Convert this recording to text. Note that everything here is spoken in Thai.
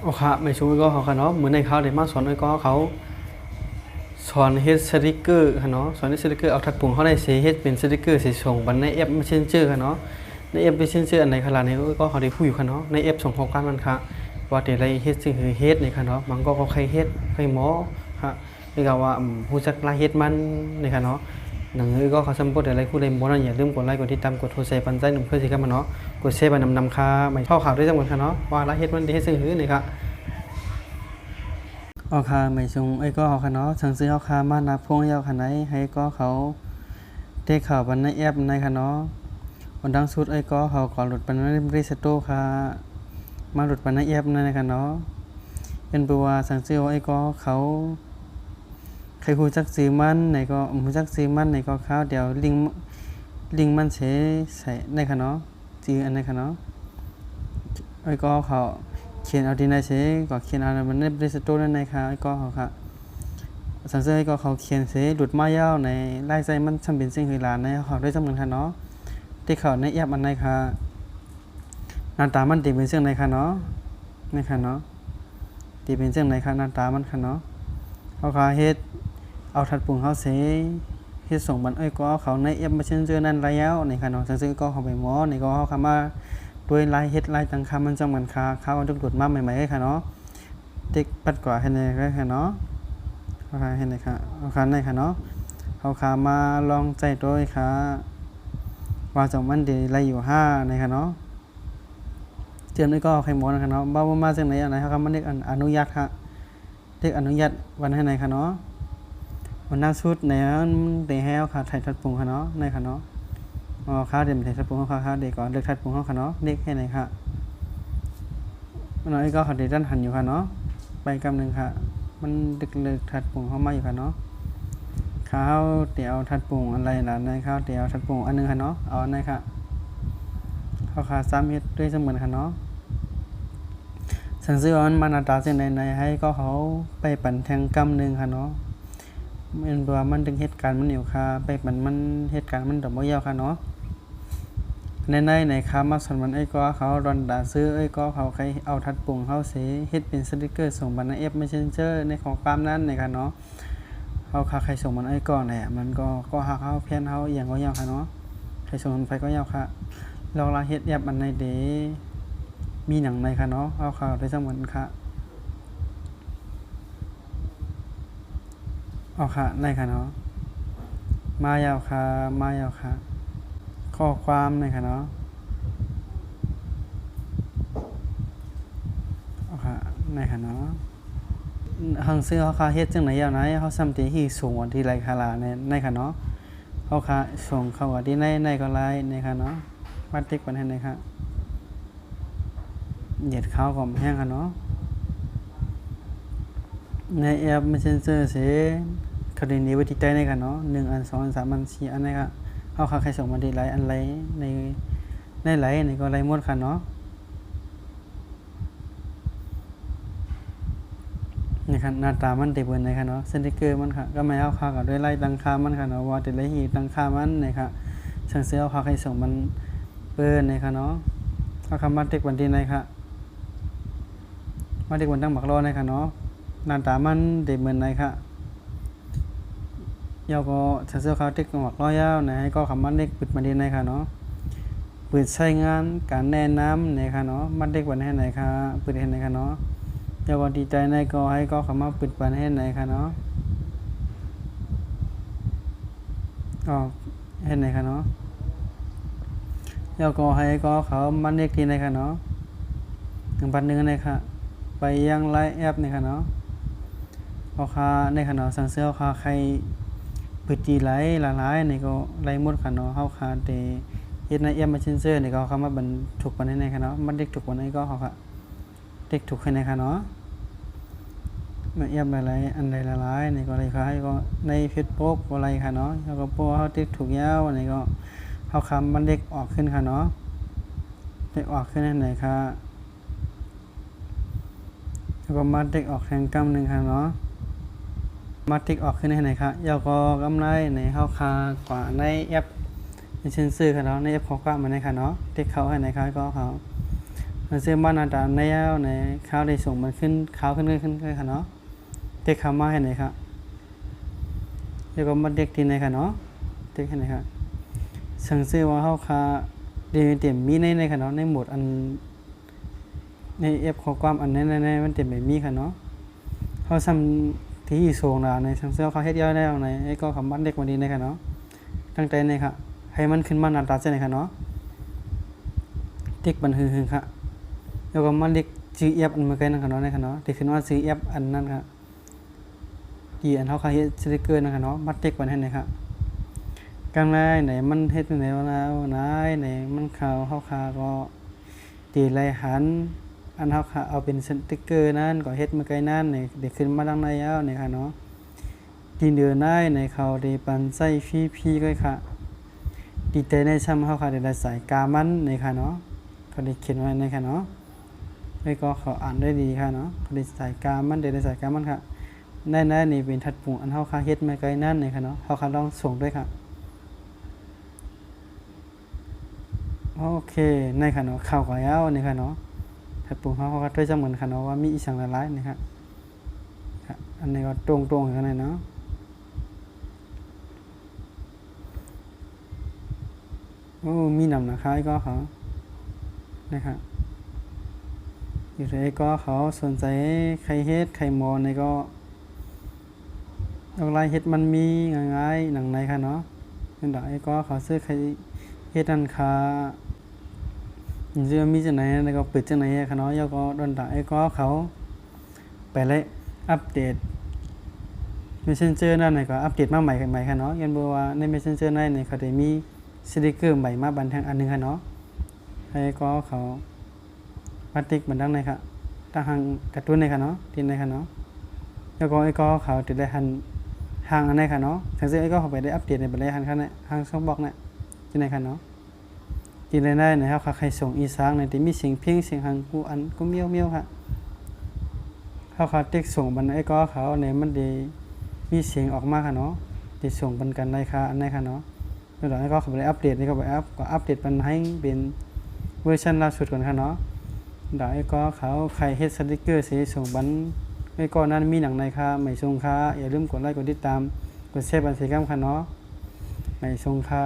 โอเคไม่ช่วยก็เขาค่ะเนาะเหมือนในเขาเดี๋ยวมาสอนไอ้ก็เขาสอนเฮ็ดสติกเกอร์ค่ะเนาะสอนเฮ็ดสติกเกอร์เอาทักปุ่งเขาได้เสียเฮ็ดเป็นสติกเกอร์เสียส่งบันในแอปไม่เช่นเจอค่ะเนาะในแอปไม่เช่นเจออันไหนขนาดนี้ก็เขาได้พูดอยู่ค่ะเนาะในแอปส่งข้อความมันค่ะว่าเดี๋ยวอะไรเฮ็ดสิ่งคือเฮ็ดในค่ะเนาะมันก็เขาใครเฮ็ดใครหมอค่ะนี่ก็ว่าผู้จักรายเฮ็ดมันในค่ะเนาะหนังก็เขาสมบูรณ์อะไรผู้ใดบ่นั่นอย่าลืมกดไลค์กดติดตามกดโทรศัพท์ปันใจหนุ่มเพื่อสิครับมันเนาะกดแชร์ไปนำค่าไม่เข้าข่าวด้วยจังหวัดค่ะเนาะว่าละเฮ็ดมันดีเฮ็ดสิ่งคือนี่ค่ะออกค่ะไม่ชงไอ้ก็ออกค่ะเนาะสั่งซื้อเอาค่ะมานับพวงยาวค่ะไหนให้ก็เขาได้ข่าวบันในแอปในค่ะเนาะวันดังสุดไอ้ก็เขาก่อนหลุดปันในรีสโตค่ะมาหลุดปันในแอปในค่ะเนาะเป็นปัวสั่งซื้อไอ้ก็เขาใครฮู้จักซื้อมันไหนก็ฮู้จักซื้อมันไหนก็เขาเดี๋ยวลิงก์มันใส่ในค่ะเนาะชื่ออันในค่ะเนาะไอ้ก็เขาเขียนเอาที่ไหนเสก็เขียนเอามันในรีสโตนั่นในค่ะไอ้ก็เขาค่ะสั่งซื้อไอ้ก็เขาเขียนเสหลุดมายาวในไล่ใจมันจำเป็นสิ่งคือหลานในเขาได้จำนวนค่ะเนาะที่เขาในแอปอันในค่ะหน้าตามันติเป็นเรื่องในค่ะเนาะในค่ะเนาะติเป็นเรื่องในค่ะหน้าตามันค่ะเนาะเขาค่ะเฮ็ดเอาทัดปุ่งเขาเสเฮ็ดส่งบันก็เขาในแอปมาเช่นเจอนั่นแล้วในค่ะเนาะซึ่งก็เขาไปหมอในก็เขาคำว่าด้วยลายเฮ็ดลายตังคำมันจำกันค่ะเขาเอาดุดมาใหม่ๆค่ะเนาะเด็กปัดกว่าให้ในค่ะเนาะเขาค่ะให้ในค่ะเขาค่ะในค่ะเนาะเขาค่ะมาลองใจโดยค่ะว่าจงมันดีไรอยู่5ในค่ะเนาะเตือนก็ใครหมอนะคะเนาะบ้ามาจากไหนอะไรเขาค่ะมันเด็กอนุญาตค่ะเด็กอนุญาตวันให้ในค่ะเนาะวันหน้าสุดในเดย์ให้ค่ะถ่ายทัดปุ่งค่ะเนาะในค่ะเนาะอ๋อค่ะเดี๋ยวถ่ายทัดปุ่งเขาค่ะเด็กก่อนเลือกทัดปุ่งเขาค่ะเนาะเด็กให้ในค่ะน้อยก็เขาเด็กด้านหันอยู่ค่ะเนาะไปกำหนึ่งค่ะมันดึกเลือกทัดปุ่งเข้ามาอยู่ค่ะเนาะข้าวเดี๋ยวทัดปุ่งอะไรล่ะในข้าวเดี๋ยวทัดปุ่งอันนึงค่ะเนาะเอาในค่ะเขาค่ะซ้ำเฮ็ดด้วยเสมือนค่ะเนาะสั่งซื้อมันมาหน้าตาเส้นในให้ก็เขาไปปั่นแทงกำหนึ่งค่ะเนาะมันว่ามันถึงเหตุการณ์มันอยู่ค่ะไปปั่นมันเหตุการณ์มันดอกบ่ยาวค่ะเนาะในค่ะมาสอนมันก็เขารอนด่าซื้อก็เขาใครเอาทัดปุ่งเขาเสเฮ็ดเป็นสติกเกอร์ส่งบันในแอป Messenger ในของความนั้นในค่ะเนาะเขาค่ะใครส่งมันก็แหละมันก็หาเขาเพี้ยนเขาอย่างก็ยาวค่ะเนาะใครส่งมันไปก็ยาวค่ะลองลาเฮ็ดแอปอันในเดมีหนังในค่ะเนาะเอาค่ะได้สมวนค่ะเอาค่ะในค่ะเนาะมายาวค่ะข้อความในค่ะเนาะเอาค่ะในค่ะเนาะหังซื้อเขาค่ะเฮ็ดจังไหนยาวไหนเขาซ้ำตีที่สูงกว่าที่ไรค่ะล่ะในค่ะเนาะเขาค่ะส่งเข้าว่าที่ในก็ไลในค่ะเนาะวัดติ๊กปันให้ในค่ะเหยียดเขาก็แห้งค่ะเนาะในแอป Messenger เสเขาได้นี้ไว้ที่ใจในค่ะเนาะ1 อัน 2 อัน 3 อัน 4 อันในค่ะเขาค่ะใครส่งมาดีไลอันไรในไลในก็ไลหมดค่ะเนาะนี่ค่ะหน้าตามันติดเบิ่นในค่ะเนาะสติกเกอร์มันค่ะก็ไม่เอาค่ะกับด้วยไล่ตังค่ามันค่ะเนาะว่าติดไลหีตังค่ามันในค่ะสั่งซื้อเอาค่ะใครส่งมันเปิ้นในค่ะเนาะเอาคำมาติ๊กวันที่ในค่ะมาติ๊กวันตั้งบักรอในค่ะเนาะหน้าตามันติดเบิ่นในค่ะยาวก็สั่งซื้อเขาติ๊กบักรอยาวในให้ก็คำมันเด็กปิดมาดีในค่ะเนาะเปิดใช้งานการแนะนำในค่ะเนาะมันเด็กวันให้ไหนค่ะเปิดให้ไหนค่ะเนาะยาวก็ดีใจในก็ให้ก็คำว่าปิดวันให้ไหนค่ะเนาะอ๋อให้ไหนค่ะเนาะยาวก็ให้ก็เขามันเด็กที่ไหนค่ะเนาะ1,100ในค่ะไปยังไลน์แอปในค่ะเนาะเอาค่ะในค่ะเนาะสั่งซื้อเอาค่ะใครปิดจีไลน์หลายๆในก็ไลน์หมดค่ะเนาะเอาค่ะเดเฮ็ดในแอป Messenger นี่ก็เขามาบรรทุกวันในค่ะเนาะมันเด็กทุกวันในก็เขาค่ะเด็กทุกให้ในค่ะเนาะในแอปหลายๆอันหลายๆในก็เลยค่ะให้ก็ใน Facebook อะไรค่ะเนาะแล้วก็พวกเขาติ๊กถูกยาวในก็เขาคำมันเด็กออกขึ้นค่ะเนาะเด็กออกขึ้นไหนค่ะแล้วก็มาเด็กออกแข่งกำหนึ่งค่ะเนาะมาติ๊กออกขึ้นไหนค่ะแล้วก็กำไรในเขาคากว่าในแอปเช่นซื้อค่ะเนาะในแอปของกว้างมาในค่ะเนาะติ๊กเขาให้ไหนค่ะก็เขา มันซื้อมาหน้าตาในแล้วในข้าวได้ส่งมันขึ้นขาวขึ้นค่ะเนาะเด็กเข้ามาให้ไหนครับแล้วก็มาเด็กที่ไหนค่ะเนาะเด็กให้ไหนครับสั่งซื้อว่าเฮาค่าเดี๋ยวเต็มมีในค่ะเนาะในหมวดอันในแอปข้อความอันในมันเต็มไม่มีค่ะเนาะเฮาซ้ำที่ส่งน่ะในสั่งซื้อเขาเฮ็ดยาวแล้วในไอ้ก็คำบ้านเด็กวันนี้ในค่ะเนาะตั้งใจในค่ะให้มันขึ้นมาหน้าตาจังได๋ค่ะเนาะเด็กบันหึงๆค่ะแล้วก็มาเด็กชื่อแอปอันเมื่อกี้นั่นค่ะเนาะในค่ะเนาะที่ขึ้นว่าชื่อแอปอันนั้นค่ะที่อันเฮาเฮ็ดสติกเกอร์นั่นค่ะเนาะบัดเด็กวันให้ไหนค่ะกำไรไหนมันเฮ็ดจังได๋วะแล้วไหนมันข่าวเฮาค่าก็ตีไรหันอันเฮาค่าเอาเป็นสติกเกอร์นั้นก็เฮ็ดเมื่อกี้นั้นนี่ได้ขึ้นมาดังในแล้วนี่ค่ะเนาะที่เหลือได้ในเขาได้ปันใช้ฟรีๆก็ค่ะดีใจในซ้ำเฮาค่ะได้สายกามันนี่ค่ะเนาะเขาได้เขียนไว้ในค่ะเนาะแล้วก็เขาอ่านได้ดีค่ะเนาะเขาได้สายกามันได้สายกามันค่ะได้นี่เป็นทัดปุ่งอันเฮาค่าเฮ็ดเมื่อกี้นั้นนี่ค่ะเนาะเฮาค่าลองส่งด้วยค่ะโอเคในค่ะเนาะเข้าก็แล้วนี่ค่ะเนาะทัดปุ่งเฮาก็ด้วยจำเหมือนค่ะเนาะว่ามีอีสังหลายๆนี่ค่ะอันนี้ก็ตรงๆกันเลยเนาะโอ้มีนำนะคะก็เขานะครับอยู่ที่ก็เขาสนใจใครเฮ็ดใครมองในก็อะไรเฮ็ดมันมีง่ายๆหนังในค่ะเนาะเป็นดอกไอ้ก็เขาซื้อใครเฮ็ดนั่นค่ะจะมีจังไหนแล้วก็เปิดจังไหนค่ะเนาะแล้วก็โดนดอกไอ้ก็เขาไปเลยอัปเดต Messenger นั่นก็อัปเดตมาใหม่ค่ะเนาะยันบ่ว่าใน Messenger ในเขาได้มีสติกเกอร์ใหม่มาบันทึกอันนึงค่ะเนาะให้ก็เขาพลาสติกบันดังในค่ะทางการ์ตูนในค่ะเนาะที่ในค่ะเนาะแล้วก็ไอ้ก็เขาติดได้หันทางอันในค่ะเนาะทั้งซึ่งไอ้ก็เขาไปได้อัปเดตในบันไดหันค่ะเนี่ยทางช่องบล็อกเนี่ยที่ในค่ะเนาะที่ได้นะครับใครส่งอีสานในที่มีเสียงเพียงเสียงหังกูอันกูเมียวค่ะเขาติ๊กส่งบันไอ้ก็เขาในมันดีมีเสียงออกมาค่ะเนาะที่ส่งบันกันในค่ะอันในค่ะเนาะแล้วไอ้ก็เขาไปอัปเดตนี่ก็ไปอัปเดตบันให้เป็นเวอร์ชันล่าสุดก่อนค่ะเนาะดอกไอ้ก็เขาใครเฮ็ดสติกเกอร์สีส่งบันไอ้ก็นั้นมีหนังในค่ะไม่ส่งค่ะอย่าลืมกดไลค์กดติดตามกดแชร์บันสีกรรมค่ะเนาะไม่ส่งค่ะ